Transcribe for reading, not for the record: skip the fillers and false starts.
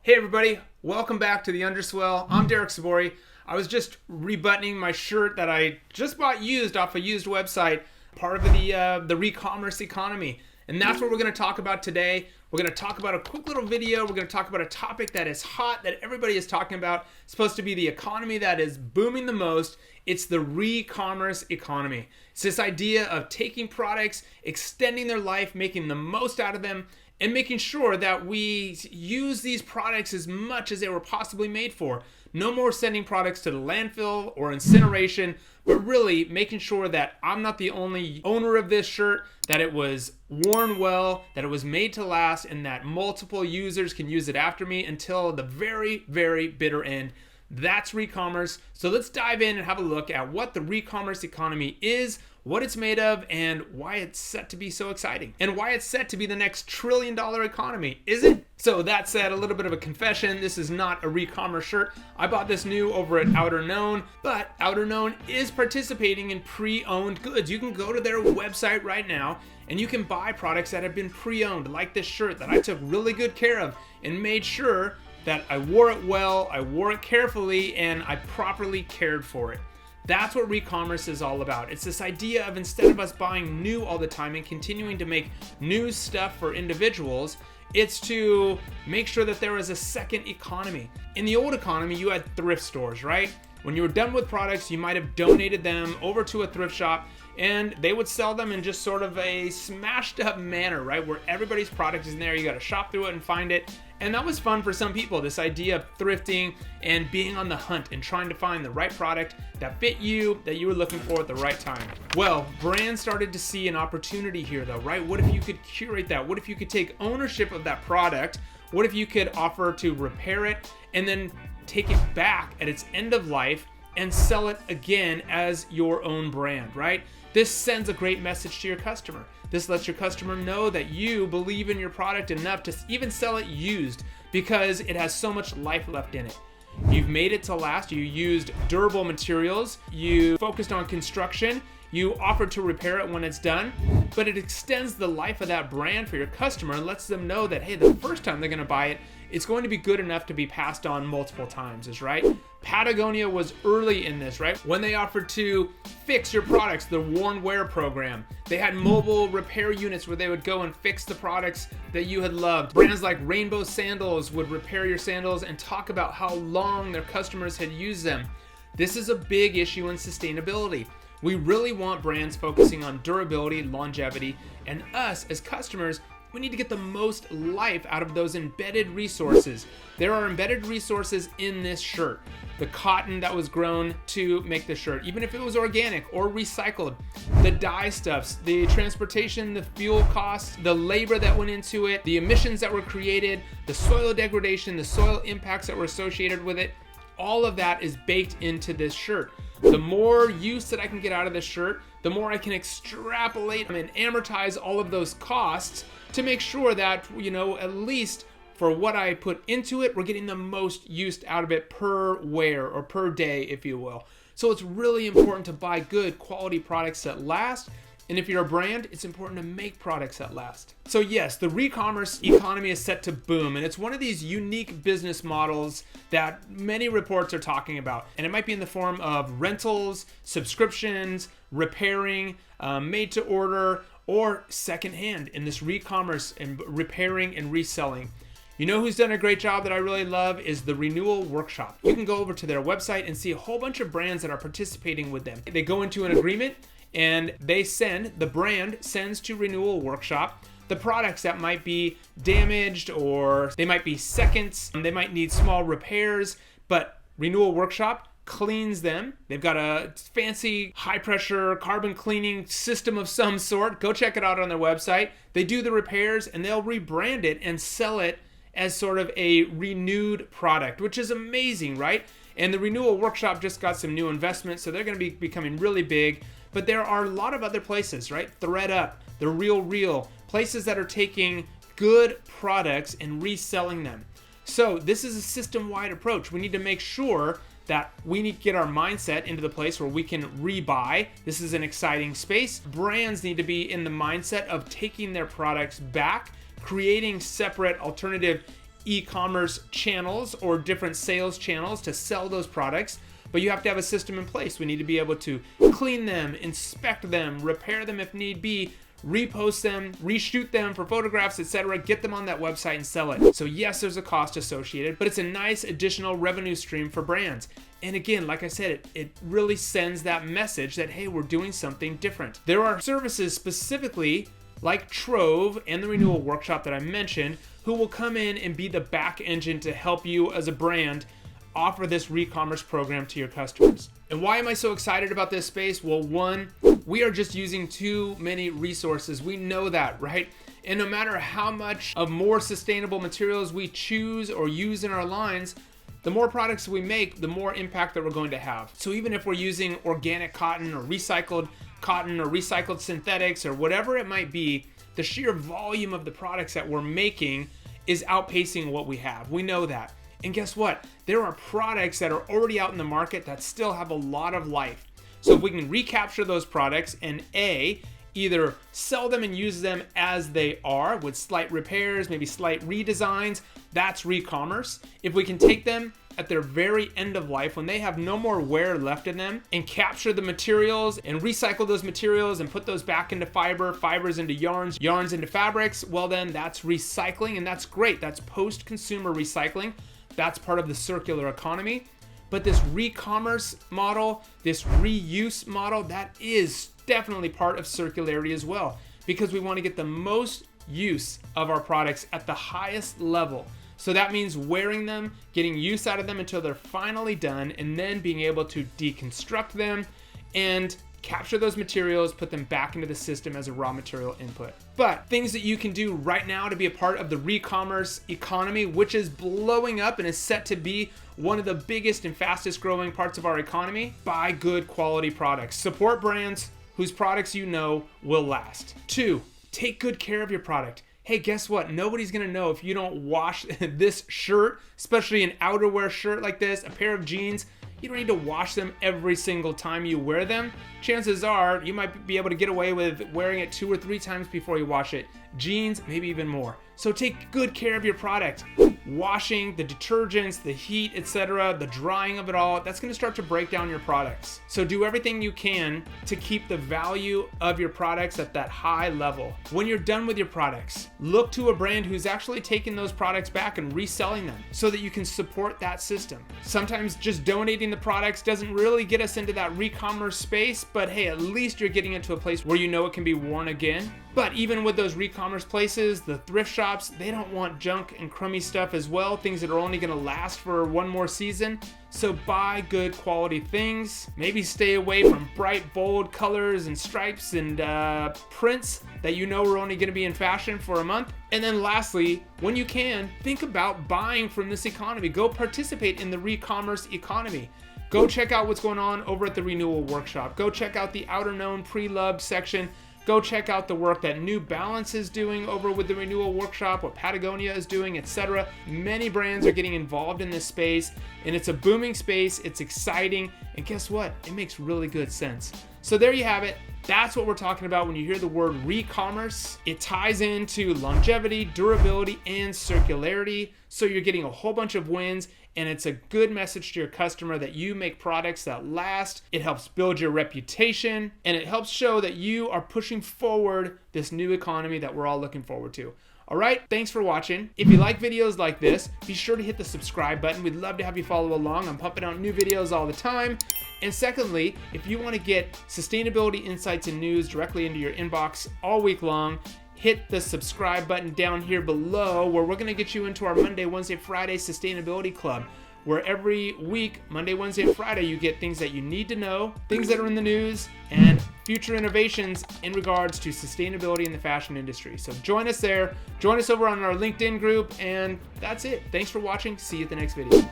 Hey everybody, welcome back to the Underswell. I'm Derek Sabori. I was just rebuttoning my shirt that I just bought used off a used website, part of the Recommerce economy. And that's what we're going to talk about today. We're going to talk about a quick little video. We're going to talk about a topic that is hot, that everybody is talking about. It's supposed to be the economy that is booming the most. It's the Recommerce economy. It's this idea of taking products, extending their life, making the most out of them, and making sure that we use these products as much as they were possibly made for. No more sending products to the landfill or incineration, but really making sure that I'm not the only owner of this shirt, that it was worn well, that it was made to last, and that multiple users can use it after me until the very, very bitter end. That's Recommerce. So let's dive in and have a look at what the Recommerce economy is, what it's made of, and why it's set to be so exciting, and why it's set to be the next $1 trillion economy. Is it? So that said, a little bit of a confession. This is not a Recommerce shirt. I bought this new over at Outer Known, but Outer Known is participating in pre-owned goods. You can go to their website right now and you can buy products that have been pre-owned, like this shirt that I took really good care of and made sure that I wore it well, I wore it carefully, and I properly cared for it. That's what Recommerce is all about. It's this idea of, instead of us buying new all the time and continuing to make new stuff for individuals, it's to make sure that there is a second economy. In the old economy, you had thrift stores, right? When you were done with products, you might have donated them over to a thrift shop, and they would sell them in just sort of a smashed up manner, right? Where everybody's product is in there, you gotta shop through it and find it. And that was fun for some people, this idea of thrifting and being on the hunt and trying to find the right product that fit you, that you were looking for at the right time. Well, brands started to see an opportunity here though, right? What if you could curate that? What if you could take ownership of that product? What if you could offer to repair it and then take it back at its end of life and sell it again as your own brand, right? This sends a great message to your customer. This lets your customer know that you believe in your product enough to even sell it used because it has so much life left in it. You've made it to last. You used durable materials. You focused on construction. You offered to repair it when it's done, but it extends the life of that brand for your customer and lets them know that, hey, the first time they're going to buy it, it's going to be good enough to be passed on multiple times, is right? Patagonia was early in this, right? When they offered to fix your products, the Worn Wear program. They had mobile repair units where they would go and fix the products that you had loved. Brands like Rainbow Sandals would repair your sandals and talk about how long their customers had used them. This is a big issue in sustainability. We really want brands focusing on durability, longevity, and us as customers, we need to get the most life out of those embedded resources. There are embedded resources in this shirt. The cotton that was grown to make the shirt, even if it was organic or recycled, the dye stuffs, the transportation, the fuel costs, the labor that went into it, the emissions that were created, the soil degradation, the soil impacts that were associated with it, all of that is baked into this shirt. The more use that I can get out of this shirt, the more I can extrapolate and amortize all of those costs to make sure that, at least for what I put into it, we're getting the most use out of it per wear or per day, if you will. So it's really important to buy good quality products that last. And if you're a brand, it's important to make products that last. So yes, the Recommerce economy is set to boom, and it's one of these unique business models that many reports are talking about. And it might be in the form of rentals, subscriptions, repairing, made to order, or secondhand in this Recommerce and repairing and reselling. You know who's done a great job that I really love is the Renewal Workshop. You can go over to their website and see a whole bunch of brands that are participating with them. They go into an agreement and the brand sends to Renewal Workshop the products that might be damaged, or they might be seconds, they might need small repairs, but Renewal Workshop cleans them. They've got a fancy high pressure carbon cleaning system of some sort. Go check it out on their website. They do the repairs and they'll rebrand it and sell it as sort of a renewed product, which is amazing, right? And the Renewal Workshop just got some new investments, so they're going to be becoming really big. But there are a lot of other places, right? ThreadUp, The Real, places that are taking good products and reselling them. So this is a system-wide approach. We need to make sure that we need to get our mindset into the place where we can rebuy. This is an exciting space. Brands need to be in the mindset of taking their products back, creating separate alternative e-commerce channels or different sales channels to sell those products, but you have to have a system in place. We need to be able to clean them, inspect them, repair them if need be, repost them, reshoot them for photographs, etc., get them on that website and sell it. So yes, there's a cost associated, but it's a nice additional revenue stream for brands. And again, like I said, it really sends that message that, hey, we're doing something different. There are services specifically like Trove and the Renewal Workshop that I mentioned, who will come in and be the back engine to help you as a brand offer this re-commerce program to your customers. And why am I so excited about this space? Well, one, we are just using too many resources. We know that, right? And no matter how much of more sustainable materials we choose or use in our lines, the more products we make, the more impact that we're going to have. So even if we're using organic cotton or recycled synthetics or whatever it might be, the sheer volume of the products that we're making is outpacing what we have. We know that. And guess what? There are products that are already out in the market that still have a lot of life. So if we can recapture those products and either sell them and use them as they are with slight repairs, maybe slight redesigns, that's re-commerce. If we can take them at their very end of life, when they have no more wear left in them, and capture the materials and recycle those materials and put those back into fibers into yarns into fabrics, well then that's recycling, and that's great. That's post-consumer recycling. That's part of the circular economy. But this re-commerce model, this reuse model, that is definitely part of circularity as well, because we want to get the most use of our products at the highest level. So that means wearing them, getting use out of them until they're finally done, and then being able to deconstruct them and capture those materials, put them back into the system as a raw material input. But things that you can do right now to be a part of the re-commerce economy, which is blowing up and is set to be one of the biggest and fastest growing parts of our economy: buy good quality products. Support brands whose products you know will last. 2, take good care of your product. Hey, guess what? Nobody's gonna know if you don't wash this shirt, especially an outerwear shirt like this, a pair of jeans. You don't need to wash them every single time you wear them. Chances are you might be able to get away with wearing it 2 or 3 times before you wash it. Jeans, maybe even more. So take good care of your product. Washing, the detergents, the heat, etc., the drying of it all, that's going to start to break down your products. So do everything you can to keep the value of your products at that high level. When you're done with your products, look to a brand who's actually taking those products back and reselling them so that you can support that system. Sometimes just donating the products doesn't really get us into that re-commerce space, but hey, at least you're getting it to a place where you know it can be worn again. But even with those re-commerce places, the thrift shops, they don't want junk and crummy stuff as well, things that are only gonna last for one more season. So buy good quality things. Maybe stay away from bright, bold colors and stripes and prints that you know are only gonna be in fashion for a month. And then lastly, when you can, think about buying from this economy. Go participate in the re-commerce economy. Go check out what's going on over at the Renewal Workshop. Go check out the outer known pre-loved section. Go check out the work that New Balance is doing over with the Renewal Workshop, what Patagonia is doing, etc. Many brands are getting involved in this space, and it's a booming space. It's exciting, and guess what? It makes really good sense. So there you have it. That's what we're talking about when you hear the word re-commerce. It ties into longevity, durability, and circularity. So you're getting a whole bunch of wins, and it's a good message to your customer that you make products that last. It helps build your reputation, and it helps show that you are pushing forward this new economy that we're all looking forward to. All right, thanks for watching. If you like videos like this, be sure to hit the subscribe button. We'd love to have you follow along. I'm pumping out new videos all the time. And secondly, if you want to get sustainability insights and news directly into your inbox all week long, hit the subscribe button down here below, where we're going to get you into our Monday, Wednesday, Friday Sustainability Club, where every week, Monday, Wednesday, and Friday, you get things that you need to know, things that are in the news, and future innovations in regards to sustainability in the fashion industry. So join us there. Join us over on our LinkedIn group, and that's it. Thanks for watching. See you at the next video.